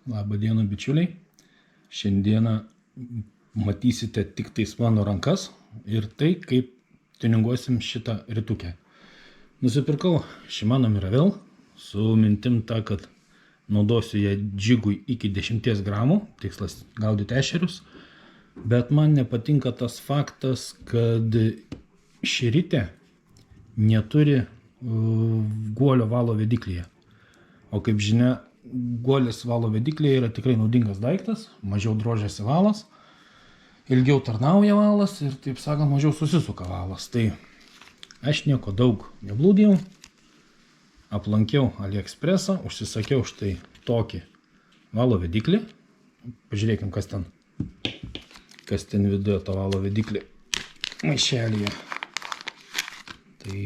Labą dieną, bičiuliai. Šiandieną matysite tik tais mano rankas ir tai, kaip tuninguosim šitą ritukę. Nusipirkau Shimano Miravel su mintim ta, kad naudosiu ją džigui iki 10 gramų, tikslas gaudyti ešerius, bet man nepatinka tas faktas, kad širitė neturi guolio valo vediklyje. O kaip žinia, guolis valo vediklyje yra tikrai naudingas daiktas, mažiau drožiasi valas, ilgiau tarnauja valas ir, taip sakant, mažiau susisuka valas. Tai aš nieko daug neblūdėjau, aplankiau AliExpressą, užsisakiau štai tokį valo vediklį. Pažiūrėkim, kas ten viduje to valo vediklį maišelyje. Tai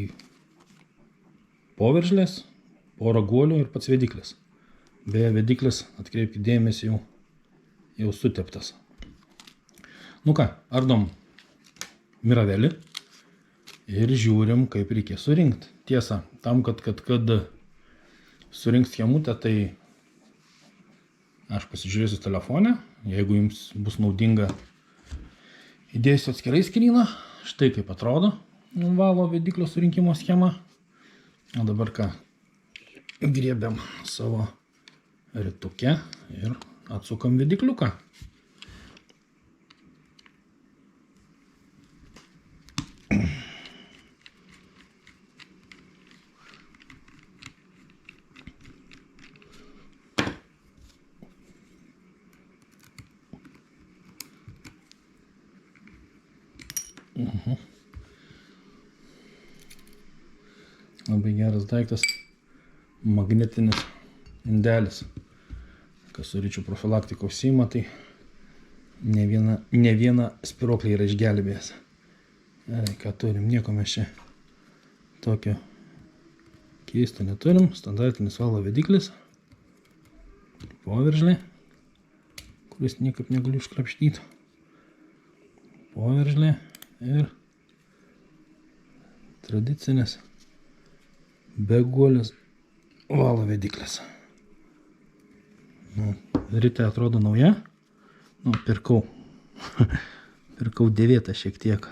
poveržlės, pora guolių ir pats vediklis. Beje, vediklis, atkreipkite dėmesį, jau suteptas. Nu ką, ardom Miravelį ir žiūrim, kaip reikės surinkti. Tiesa, tam, kad surinkt schemutę, tai aš pasižiūrėsiu telefone. Jeigu jums bus naudinga, įdėsiu atskirai skryną. Štai kaip atrodo valo vediklio surinkimo schema. O dabar ką, griebiam savo ritukę ir atsukam vedikliuką. Labai geras daiktas, magnetinis indelis. Kas su ryčių profilaktika užsiima, tai ne vieną spiroklį yra išgelbėjęs. Gerai, ką turim, nieko mes čia tokio keisto neturim. Standartinis valo vediklis, poveržlė, kuris niekaip negaliu iškrapštyti. Poveržlė ir tradicinis beguolis valo vediklis. Ryte atrodo nauja. Pirkau dėvėtą šiek tiek.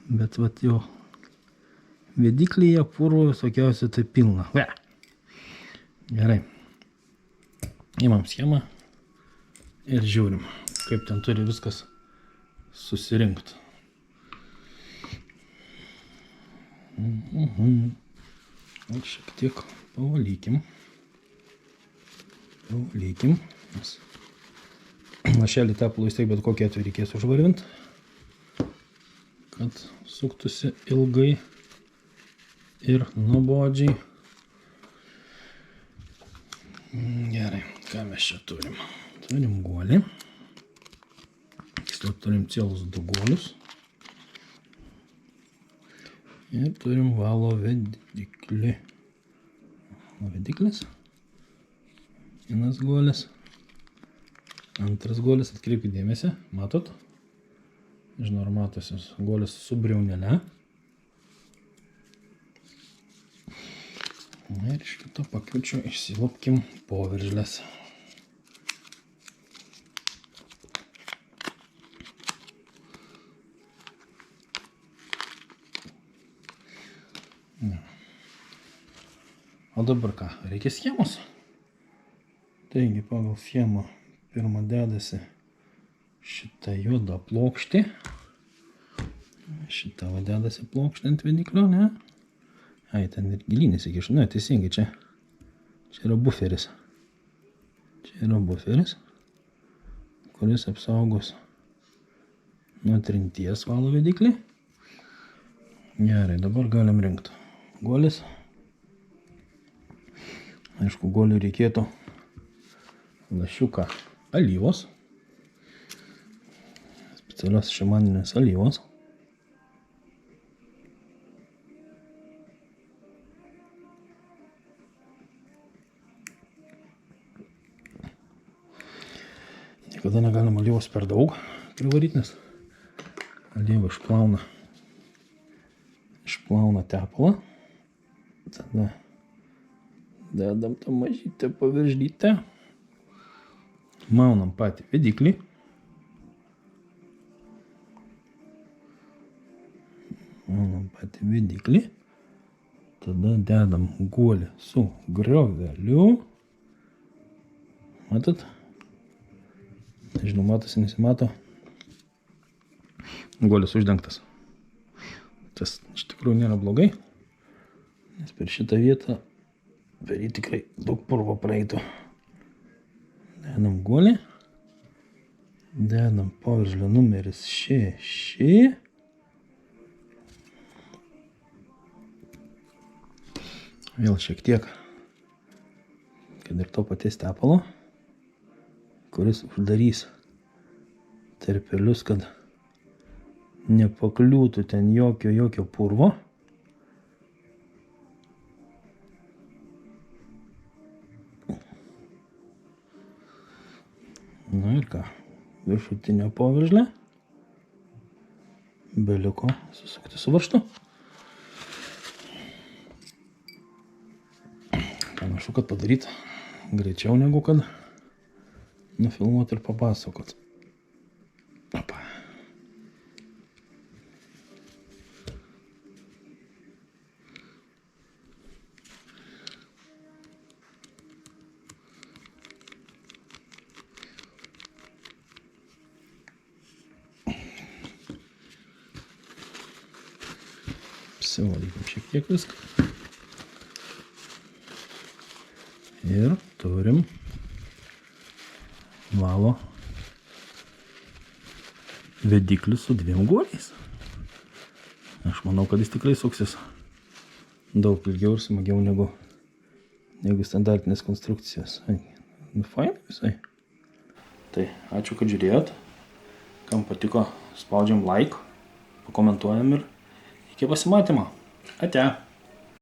Bet vat jau vediklyje purvo visokiausių tai pilna. Gerai. Imam schemą ir žiūrim, kaip ten turi viskas susirinkti. Šiek tiek pavalykim. Nes lašelį tepalo vis tiek bet kokį atveju reikės užvarvinti, kad suktųsi ilgai ir nuobodžiai. Gerai, ką mes čia turim? Turim guolį. Tiksliau turim cielus 2 guolius. Ir turim valo vediklį. Vediklis. Vienas guolis. Antras guolis, atkreipkite dėmesį, matot? Žinau, ar matosi guolis su briaunele. Ir iš kito pakiučio išsilupkim poveržlės. O dabar ką, reikia schemos. Taigi pagal schemą pirmą dedasi šitą juodą plokštį. Šitą dedasi plokštį ant vediklio, ne? Ai, ten ir gilinės įkišu. Ne, teisingai, čia yra buferis. Čia yra buferis, kuris apsaugos nuo trinties valo vediklį. Gerai, dabar galim rinkti. Guolis. Aišku, guolių reikėtų lašiuką alyvos. Specialios šimaninės alyvos. Niekada negalima alyvos per daug privaryti, nes alyva išplauna tepalą. Tada dedam tą mažytę paveržlytę. Maunam patį vidiklį. Tada dedam guolį su grioveliu. Matot? Nežinau, matosi, nesimato. Guolis uždengtas. Tas iš tikrųjų nėra blogai, nes per šitą vietą per jį tikrai daug purvo praeitų. Dedam guolį. Dedam poveržlio numeris 6. Vėl šiek tiek, kad ir to paties tepalo, kuris uždarys tarpelius, kad nepakliūtų ten jokio purvo. Na ir ką, viršutinę poveržlę beliko susukti su varžtu. Panašu, kad padaryt greičiau negu kad nufilmuot ir papasakot. Opa. Apsivalykim šiek tiek viską. Ir turim valo vediklį su 2 guoliais. Aš manau, kad jis tikrai suksis daug ilgiau ir smagiau negu standartinės konstrukcijos. Fainai visai. Tai ačiū, kad žiūrėjot. Kam patiko, spaudžiam like, pakomentuojam ir iki pasimatymo. Ate.